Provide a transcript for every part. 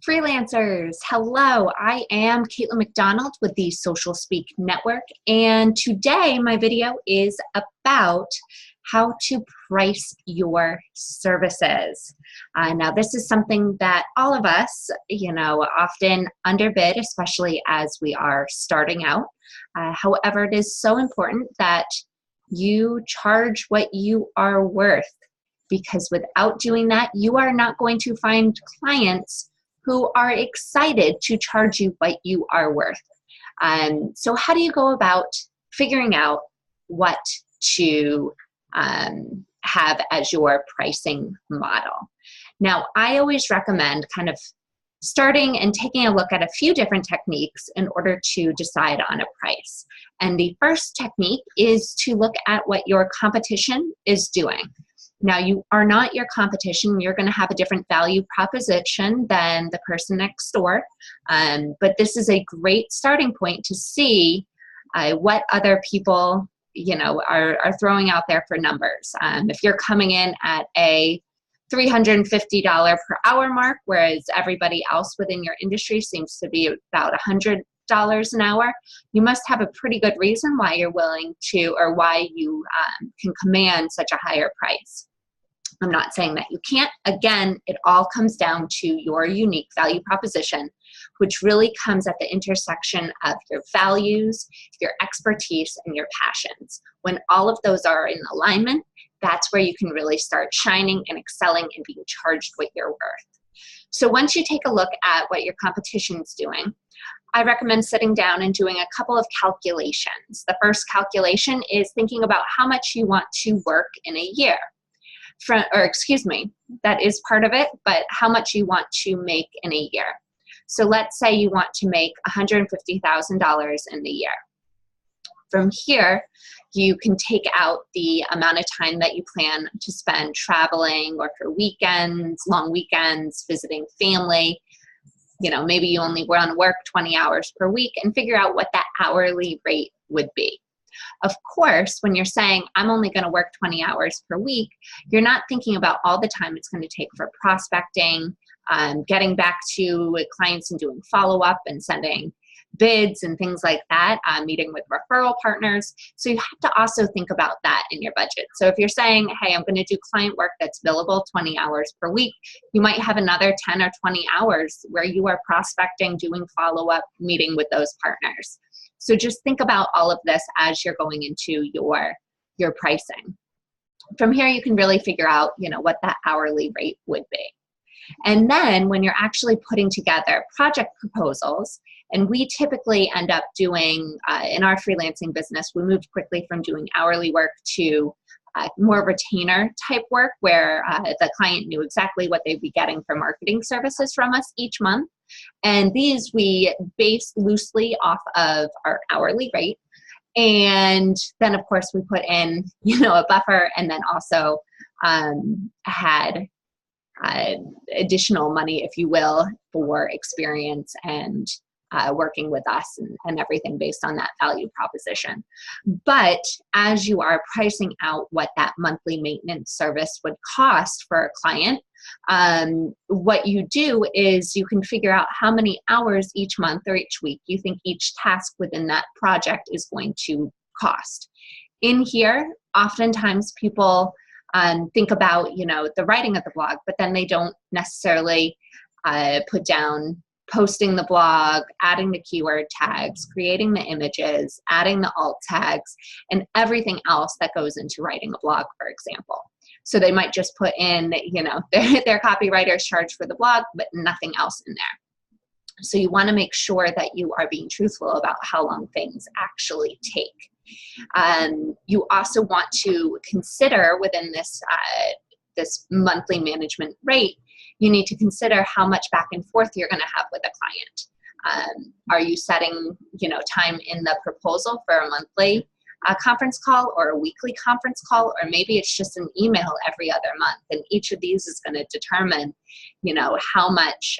Freelancers, hello. I am Caitlin McDonald with the Social Speak Network, and today my video is about how to price your services. Now, this is something that all of us, often underbid, especially as we are starting out. However, it is so important that you charge what you are worth, because without doing that, you are not going to find clients who are excited to charge you what you are worth. So how do you go about figuring out what to have as your pricing model? Now, I always recommend kind of starting and taking a look at a few different techniques in order to decide on a price. And the first technique is to look at what your competition is doing. Now, you are not your competition. You're going to have a different value proposition than the person next door. But this is a great starting point to see what other people, are throwing out there for numbers. If you're coming in at a $350 per hour mark, whereas everybody else within your industry seems to be about $100 an hour, you must have a pretty good reason why you're willing to, or why you can command such a higher price. I'm not saying that you can't. Again, it all comes down to your unique value proposition, which really comes at the intersection of your values, your expertise, and your passions. When all of those are in alignment, that's where you can really start shining and excelling and being charged what you're worth. So once you take a look at what your competition's doing, I recommend sitting down and doing a couple of calculations. The first calculation is thinking about how much you want to work in a year. That is part of it, but how much you want to make in a year. So let's say you want to make $150,000 in a year. From here, you can take out the amount of time that you plan to spend traveling or for weekends, long weekends, visiting family. Maybe you only want to work 20 hours per week, and figure out what that hourly rate would be. Of course, when you're saying, I'm only going to work 20 hours per week, you're not thinking about all the time it's going to take for prospecting, getting back to clients and doing follow-up and sending bids and things like that, meeting with referral partners. So you have to also think about that in your budget. So if you're saying, hey, I'm going to do client work that's billable 20 hours per week, you might have another 10 or 20 hours where you are prospecting, doing follow-up, meeting with those partners. So just think about all of this as you're going into your pricing. From here, you can really figure out, what that hourly rate would be. And then when you're actually putting together project proposals, and we typically end up doing, in our freelancing business, we moved quickly from doing hourly work to more retainer type work, where the client knew exactly what they'd be getting for marketing services from us each month. And these we base loosely off of our hourly rate. And then, of course, we put in, a buffer, and then also had additional money, if you will, for experience and working with us and everything based on that value proposition. But as you are pricing out what that monthly maintenance service would cost for a client, what you do is you can figure out how many hours each month or each week you think each task within that project is going to cost. In here, oftentimes people think about, the writing of the blog, but then they don't necessarily put down posting the blog, adding the keyword tags, creating the images, adding the alt tags, and everything else that goes into writing a blog, for example. So they might just put in, their copywriter's charge for the blog, but nothing else in there. So you want to make sure that you are being truthful about how long things actually take. You also want to consider within this monthly management rate, you need to consider how much back and forth you're going to have with a client. Are you setting, time in the proposal for a monthly conference call, or a weekly conference call, or maybe it's just an email every other month? And each of these is going to determine, how much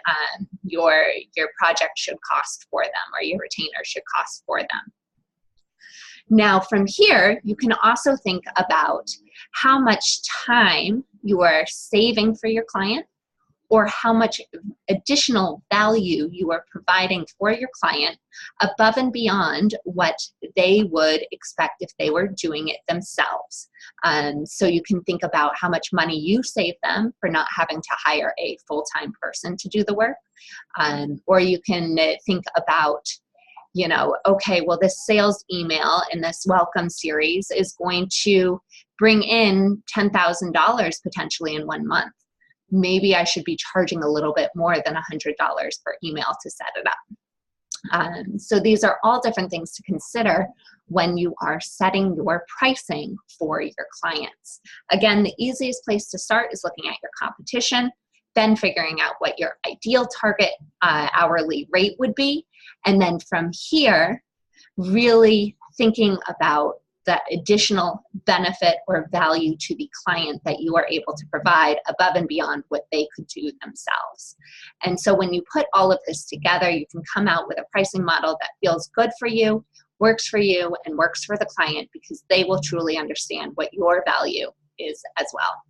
your project should cost for them, or your retainer should cost for them. Now, from here, you can also think about how much time you are saving for your client, or how much additional value you are providing for your client above and beyond what they would expect if they were doing it themselves. So you can think about how much money you save them for not having to hire a full-time person to do the work. Or you can think about, you know, okay, well, this sales email in this welcome series is going to bring in $10,000 potentially in 1 month. Maybe I should be charging a little bit more than $100 per email to set it up. So these are all different things to consider when you are setting your pricing for your clients. Again, the easiest place to start is looking at your competition, then figuring out what your ideal target hourly rate would be, and then from here, really thinking about the additional benefit or value to the client that you are able to provide above and beyond what they could do themselves. And so when you put all of this together, you can come out with a pricing model that feels good for you, works for you, and works for the client, because they will truly understand what your value is as well.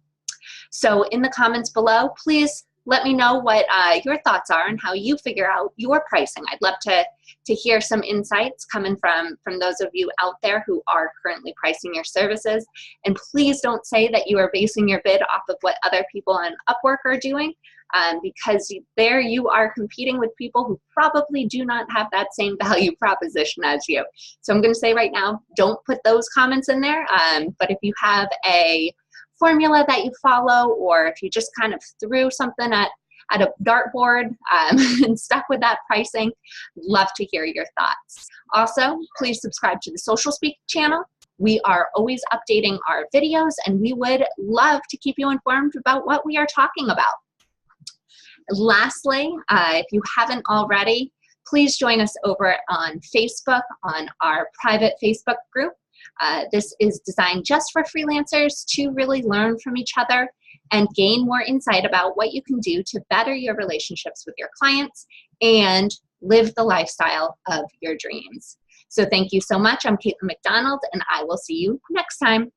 So in the comments below, please let me know what your thoughts are and how you figure out your pricing. I'd love to hear some insights coming from those of you out there who are currently pricing your services. And please don't say that you are basing your bid off of what other people on Upwork are doing, because there you are competing with people who probably do not have that same value proposition as you. So I'm going to say right now, don't put those comments in there. But if you have a formula that you follow, or if you just kind of threw something at a dartboard and stuck with that pricing, love to hear your thoughts. Also, please subscribe to the Social Speak channel. We are always updating our videos, and we would love to keep you informed about what we are talking about. Lastly, if you haven't already, please join us over on Facebook, on our private Facebook group. This is designed just for freelancers to really learn from each other and gain more insight about what you can do to better your relationships with your clients and live the lifestyle of your dreams. So thank you so much. I'm Caitlin McDonald, and I will see you next time.